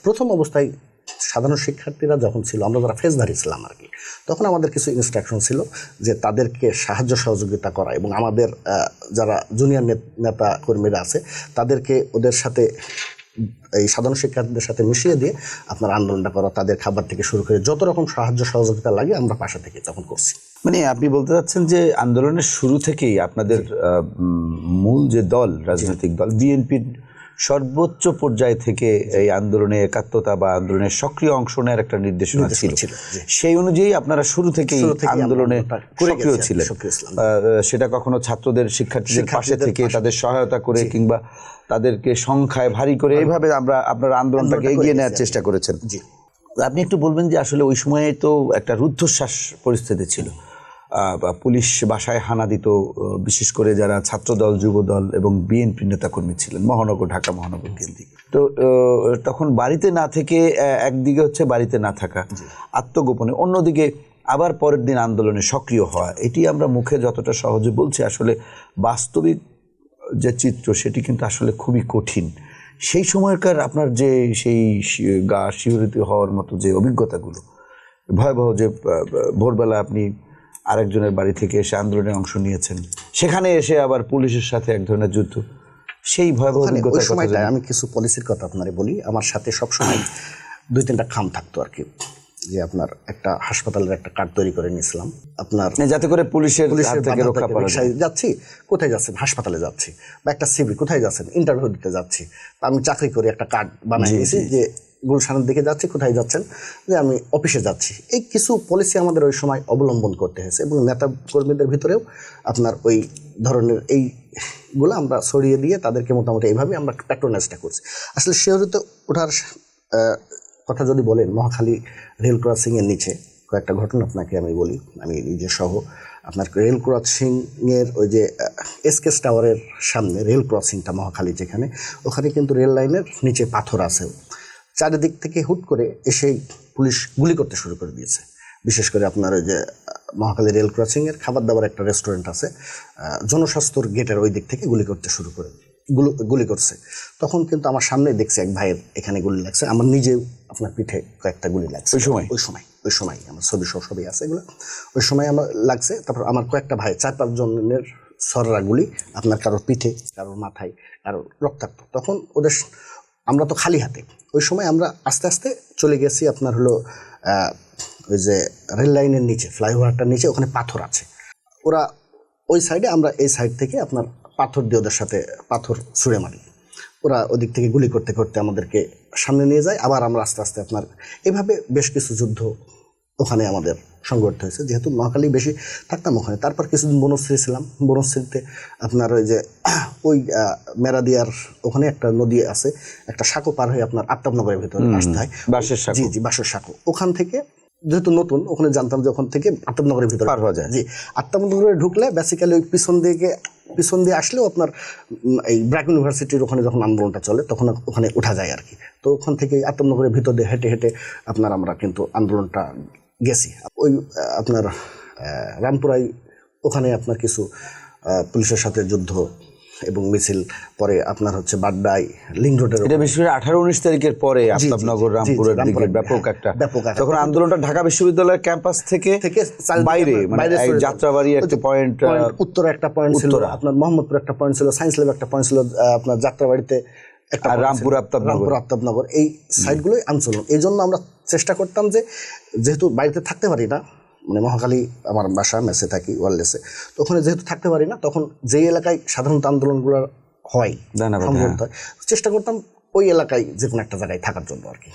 প্রথম অবস্থায় সাধারণ শিক্ষার্থীরা যখন ছিল, আমরা যারা ফেজধারী ছিলাম আর কি, তখন আমাদের কিছু ইনস্ট্রাকশন ছিল যে তাদেরকে সাহায্য সহযোগিতা করা এবং আমাদের যারা জুনিয়র নেতা কর্মীরা আছে তাদেরকে ওদের সাথে এই সাধারণ শিক্ষার্থীদের সাথে মিশিয়ে দিয়ে আপনার আন্দোলনটা করা, তাদের খাবার থেকে শুরু করে যত রকম সাহায্য সহযোগিতা লাগে আমরা পাশে থেকে তখন করছি। মানে আপনি বলতে চাচ্ছেন যে আন্দোলনের শুরু থেকেই আপনাদের মূল যে দল, রাজনৈতিক দল বিএনপির সর্বোচ্চ পর্যায় থেকে এই আন্দোলনে একাত্মতা বা আন্দোলনের সক্রিয় অংশ নেওয়ার একটা নির্দেশনা ছিল, সেই অনুযায়ী আপনারা শুরু থেকেই আন্দোলনে সক্রিয় ছিলেন। সেটা কখনো ছাত্রদের, শিক্ষার্থীদের পাশে থেকে তাদের সহায়তা করে কিংবা তাদেরকে সংখ্যায় ভারী করে এইভাবে আপনারা আন্দোলনটাকে এগিয়ে নেওয়ার চেষ্টা করেছেন। আপনি একটু বলবেন যে আসলে ওই সময়ে তো একটা রুদ্ধশ্বাস পরিস্থিতি ছিল, পুলিশ বাসায় হানা দিত, বিশেষ করে যারা ছাত্রদল, যুবদল এবং বিএনপি নেতাকর্মী ছিলেন মহানগর, ঢাকা মহানগর কেন্দ্রিক। তো তখন বাড়িতে না থেকে, একদিকে হচ্ছে বাড়িতে না থাকা আত্মগোপনে, অন্যদিকে আবার পরের দিন আন্দোলনে সক্রিয় হওয়া, এটি আমরা মুখে যতটা সহজে বলছি, আসলে বাস্তবিক যে চিত্র সেটি কিন্তু আসলে খুবই কঠিন। সেই সময়কার আপনার যে সেই গা শিহরিত হওয়ার মতো যে অভিজ্ঞতাগুলো, ভয়াবহ যে ভোরবেলা আপনি আরেকজনের বাড়ি থেকে এসে আন্দোলনে অংশ নিয়েছেন, সেখানে এসে আবার পুলিশের সাথে এক ধরনের যুদ্ধ, সেই ভয়াবহ অভিজ্ঞতার সময়টা আমি কিছু পলিসির কথা আপনারে বলি। আমার সাথে সবসময় 2-3টা খাম থাকতো আর কি, যে আপনার একটা হাসপাতালের একটা কার্ড তৈরি করে নিয়েছিলাম আপনার, যাতে করে পুলিশের হাত থেকে রক্ষা পাওয়া যায়। যাচ্ছি, কোথায় যাচ্ছেন? হাসপাতালে যাচ্ছি। বা একটা সিভি, কোথায় যাচ্ছেন? ইন্টারভিউ দিতে যাচ্ছি। আমি চাকরি করি, একটা কার্ড বানিয়ে দিয়েছি যে গুলশানের দিকে যাচ্ছি, কোথায় যাচ্ছেন? যে আমি অফিসে যাচ্ছি। এই কিছু পলিসি আমাদের ওই সময় অবলম্বন করতে হয়েছে এবং নেতা কর্মীদের ভিতরেও আপনার ওই ধরনের এইগুলো আমরা ছড়িয়ে দিয়ে তাদেরকে মোটামুটি এইভাবে আমরা প্যাট্রোনাইজটা করছি। আসলে শিহরিত ওঠার কথা যদি বলেন, মহাখালী রেল ক্রসিংয়ের নিচে কয়েকটা ঘটনা আপনাকে আমি বলি। আমি নিজে সহ আপনার রেল ক্রসিংয়ের ওই যে এসকেস টাওয়ারের সামনে রেল ক্রসিংটা মহাখালী যেখানে, ওখানে কিন্তু রেল লাইনের নিচে পাথর আছে। চারিদিক থেকে হুট করে এসেই পুলিশ গুলি করতে শুরু করে দিয়েছে। বিশেষ করে আপনার ওই যে মহাখালী রেল ক্রসিংয়ের খাবার দাবার একটা রেস্টুরেন্ট আছে, জনস্বাস্থ্যর গেটের ওই দিক থেকে গুলি করছে। তখন কিন্তু আমার সামনে দেখছি এক ভাইয়ের এখানে গুলি লাগছে, আমার নিজেও আপনার পিঠে কয়েকটা গুলি লাগছে। ওই সময় আমার ছবি সবই আছে এগুলো। ওই সময় আমার লাগছে। তারপর আমার কয়েকটা ভাই, 4-5 জনের সররা গুলি, আপনার কারোর পিঠে, কারোর মাথায়, কারোর রক্তাক্ত। তখন আমরা তো খালি হাতে, ওই সময় আমরা আস্তে আস্তে চলে গেছি আপনার হলো ওই যে রেল লাইনের নিচে, ফ্লাইওভারটার নিচে, ওখানে পাথর আছে। ওরা ওই সাইডে, আমরা এই সাইড থেকে আপনার পাথর দিয়ে ওদের সাথে পাথর ছুঁড়ে মারি। ওরা ওদিক থেকে গুলি করতে করতে আমাদেরকে সামনে নিয়ে যায়। আবার আমরা আস্তে আস্তে আপনার এভাবে বেশ কিছু যুদ্ধ ওখানে আমাদের সংঘটিত হয়েছে। যেহেতু মহাখালী বেশি থাকতাম ওখানে। তারপর কিছুদিন বনশ্রী ছিলাম। বনশ্রীতে আপনার ওই যে ওই মেরাদিয়ার ওখানে একটা নদী আছে, একটা সাঁকো পার হয়ে আপনার আফতাবনগরের ভিতরে আসতে হয়, বাঁশের সাঁকো। ওখান থেকে যেহেতু নতুন, ওখানে জানতাম যে ওখান থেকে আফতাবনগরের ভিতরে পার হওয়া যায়। আফতাবনগরে ঢুকলে বেসিক্যালি ওই পিছন দিয়ে আসলেও আপনার এই ব্র্যাক ইউনিভার্সিটির ওখানে যখন আন্দোলনটা চলে তখন ওখানে ওঠা যায় আর কি। তো ওখান থেকে আফতাবনগরের ভিতর দিয়ে হেঁটে হেঁটে আমরা কিন্তু আন্দোলনটা গেছি। ওই আপনার রামপুরাই, ওখানে আপনার কিছু পুলিশের সাথে যুদ্ধ এবং মিছিল, পরে আপনার হচ্ছে বাড্ডায় লিঙ্ক রোডের, এটা বিশেষ করে 18-19 তারিখের পরে আফতাবনগর, রামপুরের দিকে ব্যাপক একটা তখন আন্দোলনটা ঢাকা বিশ্ববিদ্যালয়ের ক্যাম্পাস থেকে বাইরে, মানে যাত্রাবাড়ি একটা পয়েন্ট, উত্তরে একটা পয়েন্ট ছিল, আপনার মোহাম্মদপুর একটা পয়েন্ট ছিল, সায়েন্স ল্যাব একটা পয়েন্ট ছিল, আপনার যাত্রাবাড়িতে একটা, রামপুর আফতাবনগর, এই সাইডগুলোই আন্দোলন। এই জন্য আমরা চেষ্টা করতাম যে যেহেতু বাড়িতে থাকতে পারি না, মানে মহাখালী আমার বাসা, মেসে থাকি, ওয়ারলেসে, তো ওখানে যেহেতু থাকতে পারি না, তখন যেই এলাকায় সাধারণত আন্দোলনগুলো হয় চেষ্টা করতাম ওই এলাকায় যে কোনো একটা জায়গায় থাকার জন্য আর কি।